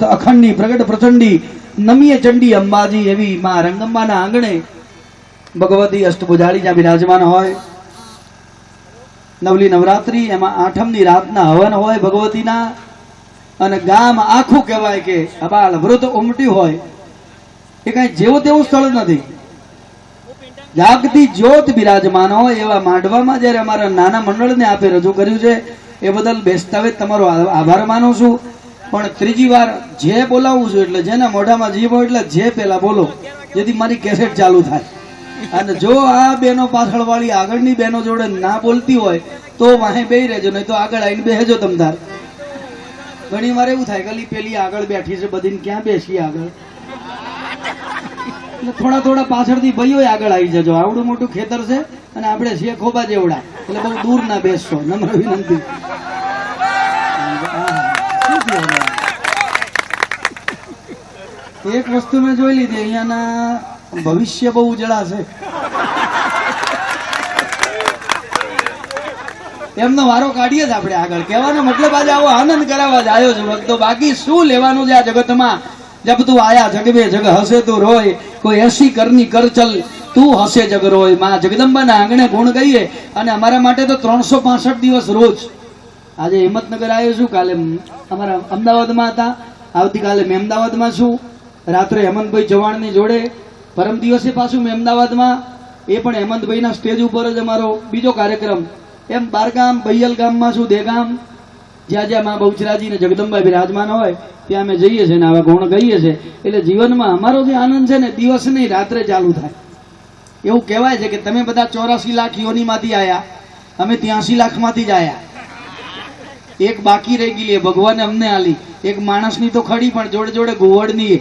સતત અખંડી પ્રગટ પ્રચંડી નમીય ચંડી અંબાજી એવી માં રંગંબાના આંગણે ભગવતી અષ્ટભુજાળી જ્યાં બિરાજમાન હોય. નવલી નવરાત્રી એમાં આઠમની રાતના હવન હોય ભગવતીના, અને ગામ આખું કહેવાય કે અબાલ વૃદ્ધ ઉમટ્યું હોય. એ કઈ જેવું તેવું સ્થળ નથી, જાગતી જ્યોત બિરાજમાન હોય એવા માંડવામાં જયારે અમારા નાના મંડળને આપે રજૂ કર્યું છે એ બદલ બેસતાવેજ તમારો આભાર માનું છું. પણ ત્રીજી વાર જે બોલાવું છું એટલે જેના મોઢામાં જીભ હોય એટલે જે પેલા બોલો, જેથી મારી કેસેટ ચાલુ થાય. અને જો આ બેનો પાછળ વાળી આગળની બેનો જોડે ના બોલતી હોય તો વાહે બેહી રહેજો, નહીં તો આગળ આવીને બેહેજો તમતાર. ઘણી વાર એવું થાય કે પેલી આગળ બેઠી છે બધી ક્યાં બેસી આગળ, એટલે થોડા થોડા પાછળથી ભાઈઓ આગળ આવી જજો. આવડું મોટું ખેતર છે અને આપણે છીએ ખોબા જેવડા, એટલે બહુ દૂર ના બેસશો, નમ્ર વિનંતી. એક વસ્તુ મેં જોઈ લીધી, અહીંયાના ભવિષ્ય બહુ ઉજળા છે. એમનો વારો કાઢીએ જ આપણે આગળ. કહેવાનો મતલબ આજે આવો આનંદ કરાવવા જ આવ્યો છે ભક્તો. બાકી શું લેવાનું છે આ જગતમાં? જબ તું આયા જગવે જગ હસે તું રોય, કોઈ એસી કરની કર ચલ તું હસે જગ રોય. માં જગદંબાના આંગણે ગુણ ગઈએ. અને અમારા માટે તો 365 દિવસ રોજ. આજે હિંમતનગર આવ્યો છું, કાલે અમારા અમદાવાદમાં હતા, આવતીકાલે મેમદાવાદમાં છું, રાત્રે હેમંતભાઈ ચૌહાણની જોડે, પરમ દિવસે પાછું મેમદાવાદમાં. એ પણ હેમંતભાઈના સ્ટેજ ઉપર જ અમારો બીજો કાર્યક્રમ. એમ બારગામ બૈયલ ગામમાં છું, દેગામ, જ્યાં જ્યાં માં બહુચરાજી ને જગદંબા બિરાજમાન હોય ત્યાં અમે જઈએ છીએ ને આવા ગુણ ગઈએ છીએ. એટલે જીવનમાં અમારો જે આનંદ છે ને દિવસ નહીં રાત્રે ચાલુ થાય. એવું કહેવાય છે કે તમે બધા 84 લાખ યોનીમાંથી આયા, અમે 83 લાખમાંથી જ આયા. એક બાકી રહી ગઈ, ભગવાને અમને આલી. એક માણસની તો ખડી, પણ જોડે જોડે ઘુવડની.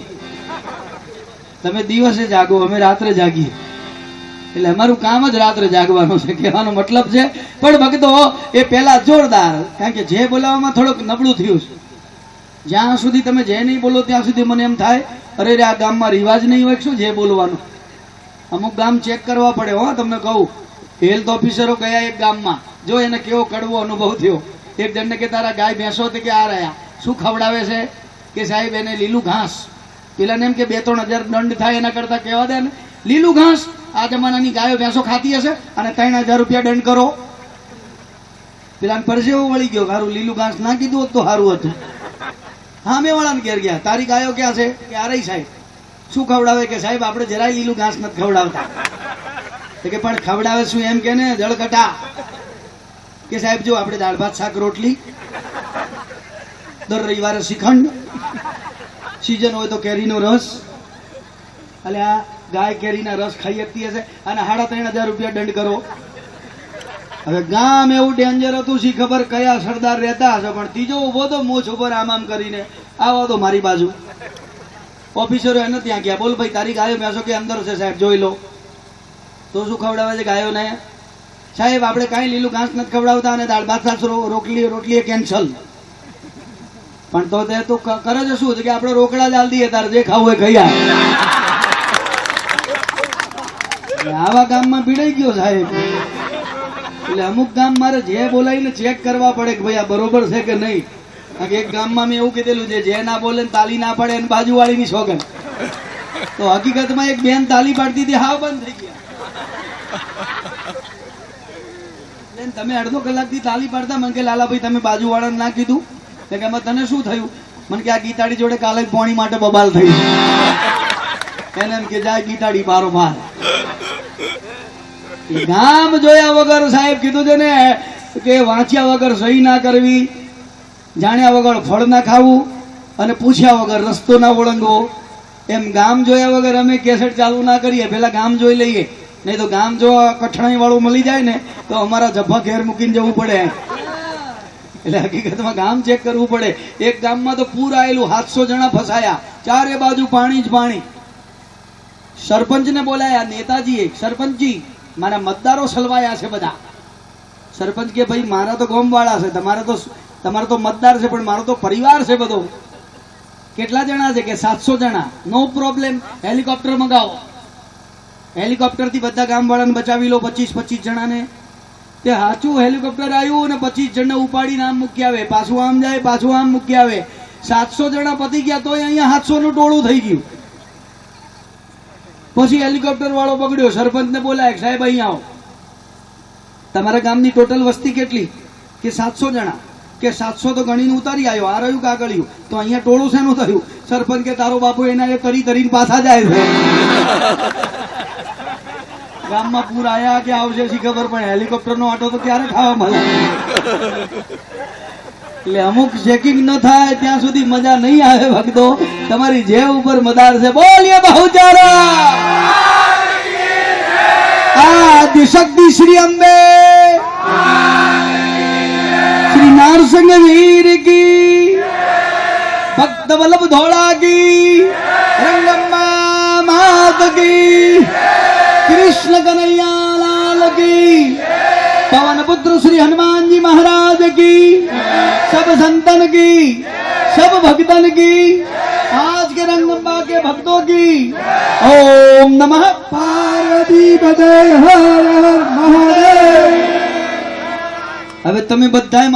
તમે દિવસે જાગો, અમે રાત્રે જાગીએ. એટલે અમારું કામ જ રાત્રે જાગવાનું છે, કહેવાનો મતલબ છે. પણ ભક્તો એ પહેલા જોરદાર, કારણ કે જે બોલાવવામાં થોડુંક નબળું થયું છે. જ્યાં સુધી તમે જે નહીં બોલો ત્યાં સુધી મને એમ થાય અરે રે આ ગામમાં રિવાજ નહીં હોય શું જે બોલવાનું. અમુક ગામ ચેક કરવા પડે હો, તમને કહું. હેલ્થ ઓફિસરો ગયા એક ગામમાં, જો એને કેવો કડવો અનુભવ થયો. એક જણને કે તારા ગાય ભેંસો તે કે આ રહ્યા, શું ખવડાવે છે? કે સાહેબ એને લીલું ઘાસ. પેલાને એમ કે 2-3 હજાર દંડ થાય એના કરતા કહેવા દે ને લીલું ઘાસ. આ જમાનાની ગાયો ભેંસો ખાતી હશે અને 3000 રૂપિયા દંડ કરો. પેલાને પરસેવો વળી ગયો, સારું લીલું ઘાસ ના કીધું હોત તો સારું હતું. હા મેં વાળાને ઘેર ગયા, તારી ગાયો ક્યાં છે? કે આ રહી સાહેબ. શું ખવડાવે? કે સાહેબ આપણે જરાય લીલું ઘાસ નથી ખવડાવતા. કે પણ ખવડાવે શું એમ કે ને જળકટા. કે સાહેબ જો આપણે દાળ ભાત શાક રોટલી, દર રવિવારે શ્રીખંડ, સીઝન હોય તો કેરીનો રસ. એટલે આ ગાય કેરીના રસ ખાઈ શકતી હશે અને 3500 રૂપિયા દંડ કરો. હવે ગામ એવું ડેન્જર હતું, શી ખબર કયા સરદાર રહેતા હશે, પણ ત્રીજો ઉભો તો મોછ ઉપર આમ આમ કરીને આવો તો મારી બાજુ. ઓફિસરો એને ત્યાં ગયા, બોલ ભાઈ તારી ગાયો ભેંસો કે અંદર છે સાહેબ જોઈ લો. તો શું ખવડાવે છે ગાયોને? સાહેબ આપણે કાંઈ લીલું ઘાસ નથી ખવડાવતા અને દાળ ભાત શાક રોટલી કેન્સલ. પણ તો તે તું કરે છે શું કે આપણે રોકડા જ આલ દઈએ, તારે જે ખાવું હોય ખાઈ આવ. આવા ગામમાં પીડાઈ ગયો સાહેબ. એટલે અમુક ગામ મારે જે બોલાવીને ચેક કરવા પડે કે ભાઈ આ બરોબર છે કે નહીં. એક ગામમાં મેં એવું કીધેલું છે, જે ના બોલે તાલી ના પાડે અને બાજુવાળીની સોગન. તો હકીકતમાં એક બેન તાલી પાડતી હતી, હાવ બંધ થઈ ગયા. તમે અડધો કલાકથી તાલી પાડતા. મને કે લાલાભાઈ તમે બાજુવાળાને ના કીધું? કે એમાં તને શું થયું? મને કે આ ગીતાડી જોડે કાલે પોણી માટે બબાલ થઈ. એને એમ કે જાય ગીતાડી બારો બાર. ગામ જોયા વગર સાહેબ કીધું છે ને કે વાંચ્યા વગર સહી ના કરવી, જાણ્યા વગર ફળ ના ખાવું અને પૂછ્યા વગર રસ્તો ના ઓળંગવો. એમ ગામ જોયા વગર અમે કેસેટ ચાલુ ના કરીએ, પેલા ગામ જોઈ લઈએ. નહીં તો ગામ જો કઠણાઈ વાળું મળી જાય ને તો અમારા જભા ઘેર મૂકીને જવું પડે. એટલે હકીકતમાં ગામ ચેક કરવું પડે. એક ગામમાં તો પૂર આવેલું, 700 જણા ફસાયા, ચારે બાજુ પાણી જ પાણી. સરપંચને બોલાયા, નેતાજીએ, સરપંચજી મારા મતદારો સલવાયા છે બધા. સરપંચ કે ભાઈ મારા તો ગામવાળા છે, તમારો તો મતદાર છે, પણ મારો તો પરિવાર છે બધો. કેટલા જણા છે? કે 700 જણા. નો પ્રોબ્લેમ, હેલિકોપ્ટર મંગાવો. હેલિકોપ્ટરથી બધા ગામવાળાને બચાવી લો, 25 જણાને. તે સાચું હેલિકોપ્ટર આવ્યું ને 25 જણને ઉપાડીને આમ મૂકી આવે, પાછું આમ જાય, પાછું આમ મૂકી આવે. 700 જણા પતી ગયા તોય અહીંયા 700 નું ટોળું થઈ ગયું. પછી હેલિકોપ્ટર વાળો પકડ્યો, સરપંચને બોલાય, સાહેબ અહીંયા આવો, તમારા ગામની ટોટલ વસ્તી કેટલી? કે 700 જણા. કે 700 તો ગણીને ઉતારી આવ્યો, આ રહ્યું કાગળિયું, તો અહીંયા ટોળું શેનું થયું? સરપંચ કે તારો બાપુ એના એ તરી તરીને પાછા જાય છે. ગામમાં પૂર આયા કે આવશે શી ખબર, પણ હેલિકોપ્ટર નો આટો તો ક્યારે ખાવા મળે. એટલે અમુક ચેકિંગ ન થાય ત્યાં સુધી મજા નહીં આવે ભક્તો. તમારી જે ઉપર મદાર છે, બોલીએ બહુચારા આદિશક્તિ શ્રી અંબે શ્રી નારસિંહ વીર કી ભક્ત વલ્લભ ધોળા કી રંગમ્મા માત કી कृष्ण कन्हैया लाल की पवन पुत्र श्री हनुमान जी महाराज की सब संतन की सब भक्तन की आज के रंगम्बा के भक्तों की ओम नमः पार्वती पते हर हर महादेव. હવે તમે બધા